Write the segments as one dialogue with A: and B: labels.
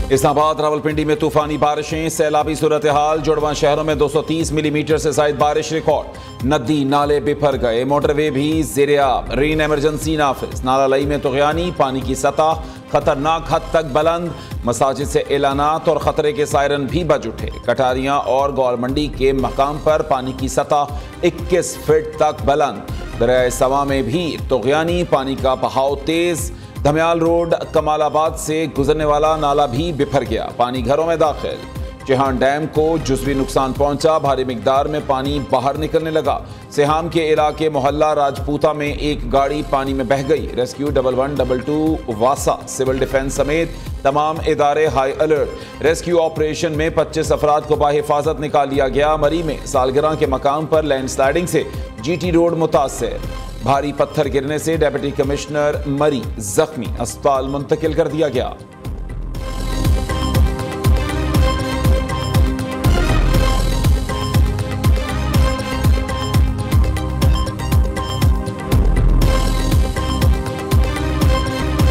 A: इस्लामाबाद रावलपिंडी में तूफानी बारिशें, सैलाबी सूरत हाल। जुड़वा शहरों में 230 मिलीमीटर से ज्यादा बारिश रिकॉर्ड। नदी नाले बिफर गए, मोटरवे भी ज़ेर-ए-आब। रेन एमरजेंसी नाफिज। नाला लई में तुग़यानी, पानी की सतह खतरनाक हद तक बुलंद। मसाजिद से एलानात और खतरे के सायरन भी बज उठे। कटारियां और गौलमंडी के मकाम पर पानी की सतह 21 फीट तक बुलंद। दरिया सवा में भी तुग़यानी, पानी का बहाव तेज। धमियाल रोड कमालाबाद से गुजरने वाला नाला भी बिफर गया, पानी घरों में दाखिल। चिहान डैम को जुज़वी नुकसान पहुंचा, भारी मिकदार में पानी बाहर निकलने लगा। सेहाम के इलाके मोहल्ला राजपूता में एक गाड़ी पानी में बह गई। रेस्क्यू 1112 वासा, सिविल डिफेंस समेत तमाम इदारे हाई अलर्ट। रेस्क्यू ऑपरेशन में 25 अफराद को बाहिफाजत निकाल लिया गया। मरी में सालगिरह के मकाम पर लैंडस्लाइडिंग से GT रोड मुतासर। भारी पत्थर गिरने से डिप्टी कमिश्नर मरी जख्मी, अस्पताल मुंतकिल कर दिया गया।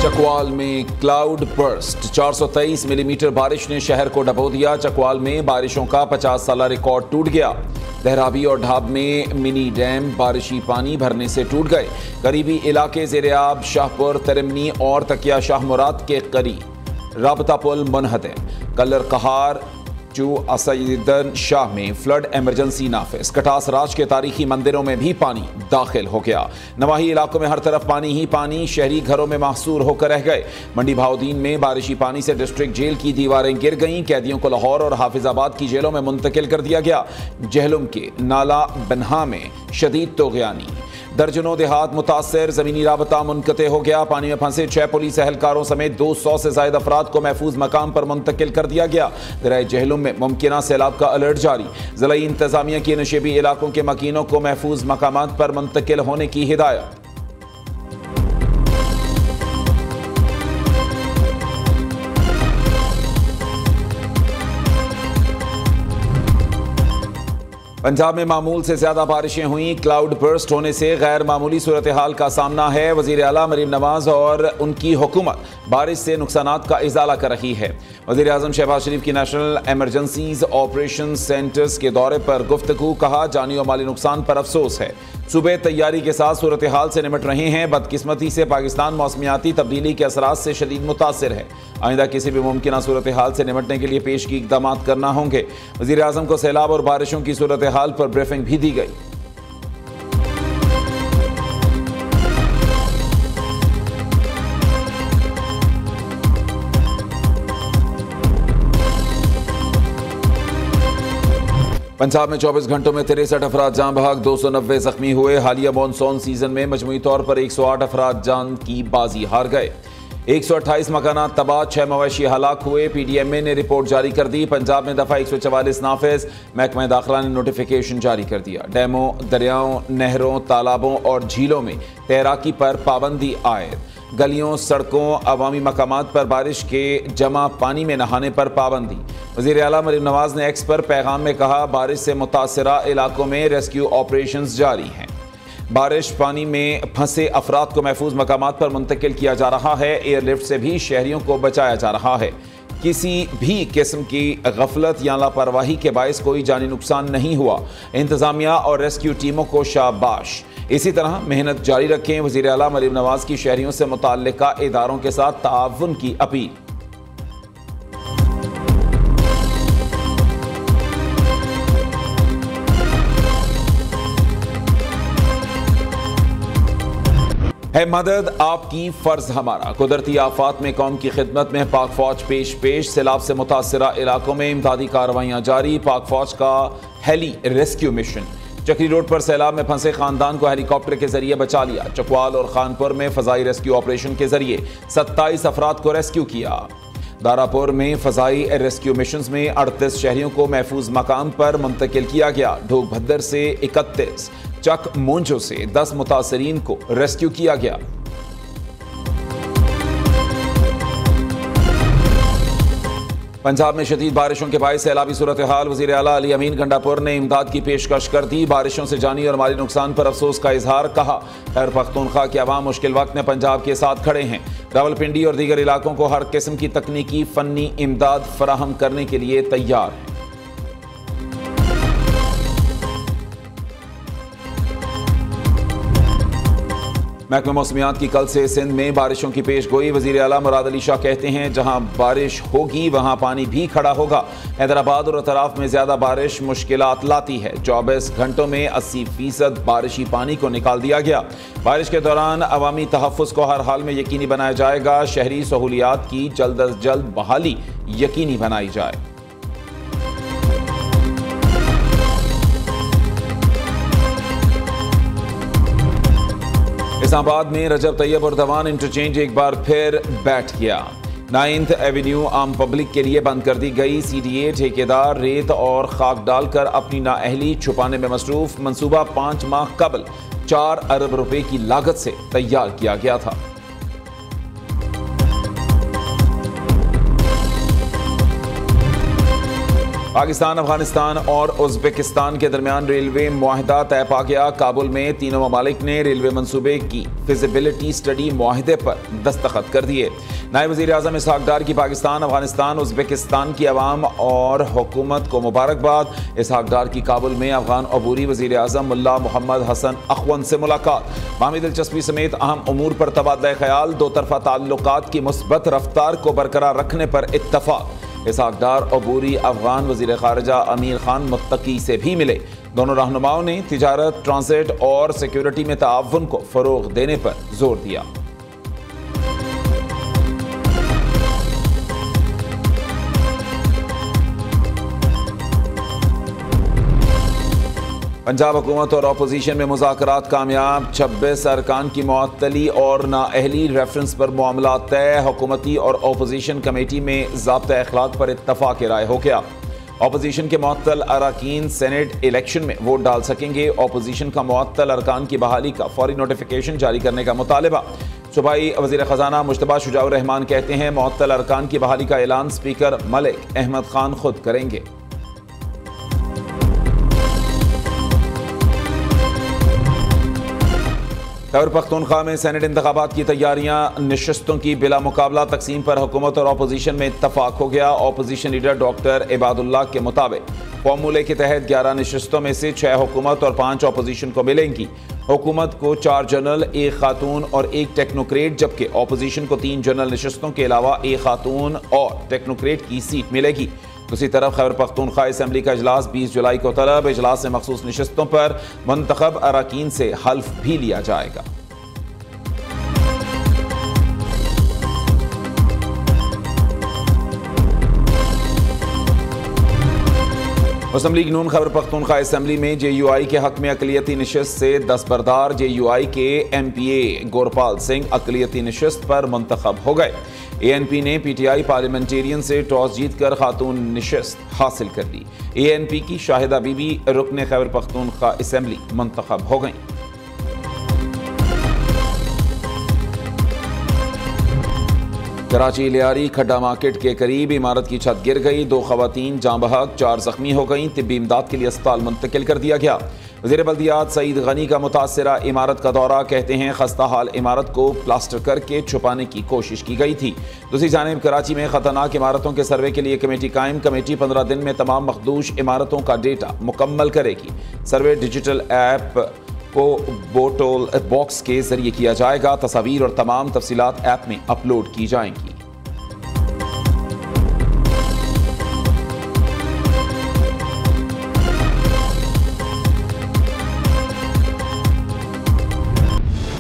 A: चकवाल में क्लाउड बर्स्ट, 423 मिलीमीटर बारिश ने शहर को डबो दिया। चकवाल में बारिशों का 50 साला रिकॉर्ड टूट गया। दहराबी और ढाब में मिनी डैम बारिशी पानी भरने से टूट गए। करीबी इलाके ज़ेर-ए-आब, शाहपुर, तिरमनी और तकिया शाह मुराद के करीब राबता पुल मुनहदम। कलर कहार चू असैदन शाह में फ्लड एमरजेंसी नाफिज। कटास राज के तारीखी मंदिरों में भी पानी दाखिल हो गया। नवाही इलाकों में हर तरफ पानी ही पानी, शहरी घरों में महसूर होकर रह गए। मंडी भाउदीन में बारिशी पानी से डिस्ट्रिक्ट जेल की दीवारें गिर गईं। कैदियों को लाहौर और हाफिजाबाद की जेलों में मुंतकिल कर दिया गया। जहलुम के नाला बनहा में शदीद तुग़यानी, दर्जनों देहात मुतासर। जमीनी राबता मुनक़ते हो गया। पानी में फंसे 6 पुलिस एहलकारों समेत 200 से ज्यादा अफराद को महफूज मकाम पर मुंतकिल कर दिया गया। दरिया जहलुम में मुमकिना सैलाब का अलर्ट जारी। ज़िला इंतजामिया की नशेबी इलाकों के मकीनों को महफूज मकामात पर मुंतकिल होने की हिदायत। पंजाब में मामूल से ज्यादा बारिशें हुई। क्लाउड बर्स्ट होने से गैर मामूली सूरत हाल का सामना है। वजीर आला मरीम नवाज और उनकी हुकूमत बारिश से नुकसानात का इजाला कर रही है। वजीर आजम शहबाज शरीफ की नेशनल एमरजेंसीज ऑपरेशन सेंटर्स के दौरे पर गुफ्तगू। कहा, जानी और माली नुकसान पर अफसोस है। सूबे तैयारी के साथ सूरत हाल से निमट रहे हैं। बदकिस्मती से पाकिस्तान मौसमियाती तब्दीली के असरात से शदीद मुतासिर है। आइंदा किसी भी मुमकिन सूरत हाल से निमटने के लिए पेश की इकदाम करना होंगे। वजीर आजम को सैलाब और बारिशों की सूरत हाल पर ब्रीफिंग भी दी गई। पंजाब में 24 घंटों में 63 अफराद जान बहक, 290 जख्मी हुए। हालिया मानसून सीजन में मजमूई तौर पर 108 अफराद जान की बाजी हार गए। 128 मकाना तबाह, 6 मवेशी हलाक हुए। PDMA ने रिपोर्ट जारी कर दी। पंजाब में दफा 144 नाफिज। महकमा दाखिला ने नोटिफिकेशन जारी कर दिया। डैमों, दरियाओं, नहरों, तालाबों और झीलों में तैराकी पर पाबंदी आयद। गलियों, सड़कों, अवामी मकामात पर बारिश के जमा पानी में नहाने पर पाबंदी। वज़ीर आला मरीम नवाज ने एक्स पर पैगाम में कहा, बारिश से मुतासरा इलाकों में रेस्क्यू ऑपरेशंस जारी हैं। बारिश पानी में फंसे अफराद को महफूज मकामात पर मुंतकिल किया जा रहा है। एयरलिफ्ट से भी शहरियों को बचाया जा रहा है। किसी भी किस्म की गफलत या लापरवाही के बायस कोई जानी नुकसान नहीं हुआ। इंतजामिया और रेस्क्यू टीमों को शाबाश। इसी तरह मेहनत जारी रखें। वज़ीर आला मरीम नवाज की शहरियों से मुताल्लिका इदारों के साथ ताअवुन की अपील। है मदद आपकी फर्ज हमारा। कुदरती आफात में कौम की खिदमत में पाक फौज पेश। सैलाब से मुतासरा इलाकों में इमदादी कार्रवाइयाँ जारी। पाक फौज का हेली रेस्क्यू मिशन। चक्री रोड पर सैलाब में फंसे खानदान को हेलीकॉप्टर के जरिए बचा लिया। चकवाल और खानपुर में फजाई रेस्क्यू ऑपरेशन के जरिए 27 अफराद को रेस्क्यू किया। दारापुर में फजाई रेस्क्यू मिशन में 38 शहरियों को महफूज मकाम पर मुंतकिल किया गया। ढोक भद्दर से 31, चक मोंजो से 10 मुतासरीन को रेस्क्यू किया गया। पंजाब में शदीद बारिशों के बायस सैलाबी सूरत हाल। वज़ीर आला अली अमीन गंडापुर ने इमदाद की पेशकश कर दी। बारिशों से जानी और माली नुकसान पर अफसोस का इजहार। कहा, खैर पख्तूनख्वा के अवाम मुश्किल वक्त में पंजाब के साथ खड़े हैं। रावलपिंडी और दीगर इलाकों को हर किस्म की तकनीकी फन्नी इमदाद फराहम करने के लिए तैयार है। महकमा मौसमियात की कल से सिंध में बारिशों की पेश गोई। वजीर आला मुराद अली शाह कहते हैं जहां बारिश होगी वहां पानी भी खड़ा होगा। हैदराबाद और अतराफ में ज्यादा बारिश मुश्किलात लाती है। 24 घंटों में 80% बारिशी पानी को निकाल दिया गया। बारिश के दौरान अवामी तहफ़्फ़ुज़ को हर हाल में यकीनी बनाया जाएगा। शहरी सहूलियात की जल्द अज जल्द बहाली यकीनी बनाई जाए। इस्लामाबाद में रजब तैयब और दवान इंटरचेंज एक बार फिर बैठ गया। 9th एवेन्यू आम पब्लिक के लिए बंद कर दी गई। CDA ठेकेदार रेत और खाक डालकर अपनी नाअहली छुपाने में मसरूफ। मंसूबा 5 माह कबल 4 अरब रुपए की लागत से तैयार किया गया था। पाकिस्तान, अफगानिस्तान और उज़्बेकिस्तान के दरमियान रेलवे मुआहिदा तय पा गया। काबुल में तीनों ममालिक ने रेलवे मंसूबे की फिजिबिलिटी स्टडी मुआहिदे पर दस्तखत कर दिए। नायब वज़ीर आज़म इसहाक डार की पाकिस्तान, अफगानिस्तान, उज़्बेकिस्तान की अवाम और हुकूमत को मुबारकबाद। इसहाक डार की काबुल में अफगान अबूरी वज़ीर आज़म मुल्ला मोहम्मद हसन अखवन से मुलाकात। बाहमी दिलचस्पी समेत अहम उमूर पर तबादला ख्याल। दो तरफा ताल्लुकात की मुस्बत रफ्तार को बरकरार रखने पर इत्तफाक। इसहाक डार अबूरी अफगान वज़ीर ख़ारिजा अमीर खान मुत्तकी से भी मिले। दोनों रहनुमाओं ने तिजारत, ट्रांसिट और सिक्योरिटी में ताअवुन को फ़रोग़ देने पर जोर दिया। पंजाब हुकूमत और अपोजिशन में मुज़ाकरात कामयाब। 26 अरकान की मुअत्तली और नाअहली रेफरेंस पर मामला तय। हुकूमती और अपोजिशन कमेटी में ज़ाब्ता अखलाक पर इत्तफाक राय हो गया। अपोजिशन के मुअत्तल अरकान सेनेट इलेक्शन में वोट डाल सकेंगे। अपोजिशन का मुअत्तल अरकान की बहाली का फौरी नोटिफिकेशन जारी करने का मुतालबा। सूबाई वज़ीर ख़जाना मुश्तबा शुजाउर रहमान कहते हैं मुअत्तल अरकान की बहाली का ऐलान स्पीकर मलिक अहमद खान खुद करेंगे। खैबर पख्तूनख्वा में सेनेट इंतखाबात की तैयारियां। नशस्तों की बिला मुकाबला तकसीम पर हुकूमत और अपोजिशन में इत्तफाक हो गया। अपोजिशन लीडर डॉक्टर इबादुल्लाह के मुताबिक फॉर्मूले के तहत 11 नशस्तों में से 6 हुकूमत और 5 अपोजिशन को मिलेंगी। हुकूमत को 4 जनरल, 1 खातून और 1 टेक्नोक्रेट, जबकि अपोजिशन को 3 जनरल नशस्तों के अलावा 1 खातून और टेक्नोक्रेट की सीट मिलेगी। दूसरी तरफ खैबर पख्तूनख्वा असम्बली का इजलास 20 जुलाई को तलब। इजलास में मखसूस नशस्तों पर मुंतखब अरकान से हल्फ भी लिया जाएगा। मुस्लिम लीग नून खैबर पख्तूनख्वा असम्बली में JUI के हक में अक़लियती नशस्त से दस्तबरदार। JUI के MPA गोरपाल सिंह अक़लियती नशस्त पर मुंतखब हो गए। ANP ने PTI पार्लियामेंटेरियन से टॉस जीतकर खातून नशस्त हासिल कर ली। ANP की शाहिदा बीबी रुकने खैबर पख्तूनख्वा असम्बली मुंतखब हो गई। कराची लियारी खड्डा मार्केट के करीब इमारत की छत गिर गई। 2 खवातीन जाँ बहक, 4 जख्मी हो गईं। तिब्बी इमदाद के लिए अस्पताल मुंतकिल कर दिया गया। वज़ीर बल्दियात सईद गनी का मुतासरा इमारत का दौरा। कहते हैं खस्ता हाल इमारत को प्लास्टर करके छुपाने की कोशिश की गई थी। दूसरी जानिब कराची में खतरनाक इमारतों के सर्वे के लिए कमेटी कायम। कमेटी 15 दिन में तमाम मखदूश इमारतों का डेटा मुकम्मल करेगी। सर्वे डिजिटल ऐप को बोटोल बॉक्स के जरिए किया जाएगा। तस्वीर और तमाम तफसीलात ऐप में अपलोड की जाएंगी।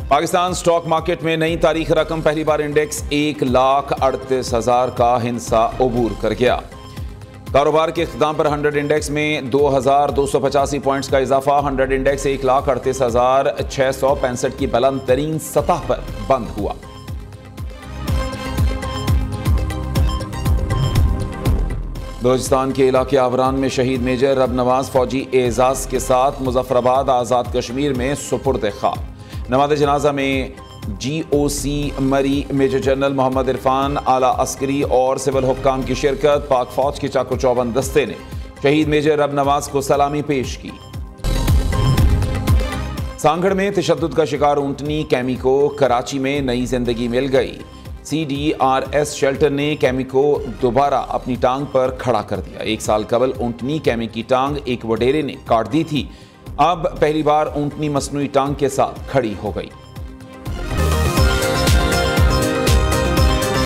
A: पाकिस्तान स्टॉक मार्केट में नई तारीख रकम। पहली बार इंडेक्स 1,38,000 का हिस्सा अबूर कर गया। कारोबार के इख्तिताम पर 100 इंडेक्स में 2,285 पॉइंट्स का इजाफा। 100 इंडेक्स 1,38,665 की बुलंद तरीन सतह पर बंद हुआ। बलोचिस्तान के इलाके आवरान में शहीद मेजर रब नवाज फौजी एजाज के साथ मुजफ्फराबाद आज़ाद कश्मीर में सुपुर्द खाक। नमाज जनाजा में GOC मरी मेजर जनरल मोहम्मद इरफान, आला अस्करी और सिविल हुक्काम की शिरकत। पाक फौज के चाको चौबंद दस्ते ने शहीद मेजर रब नवाज को सलामी पेश की। सांगड़ में तशद्दुद का शिकार ऊंटनी कैमी को कराची में नई जिंदगी मिल गई। CDRS शेल्टर ने कैमी को दोबारा अपनी टांग पर खड़ा कर दिया। 1 साल कबल ऊंटनी कैमी की टांग एक वडेरे ने काट दी थी। अब पहली बार ऊंटनी मसनूई टांग के साथ खड़ी हो गई।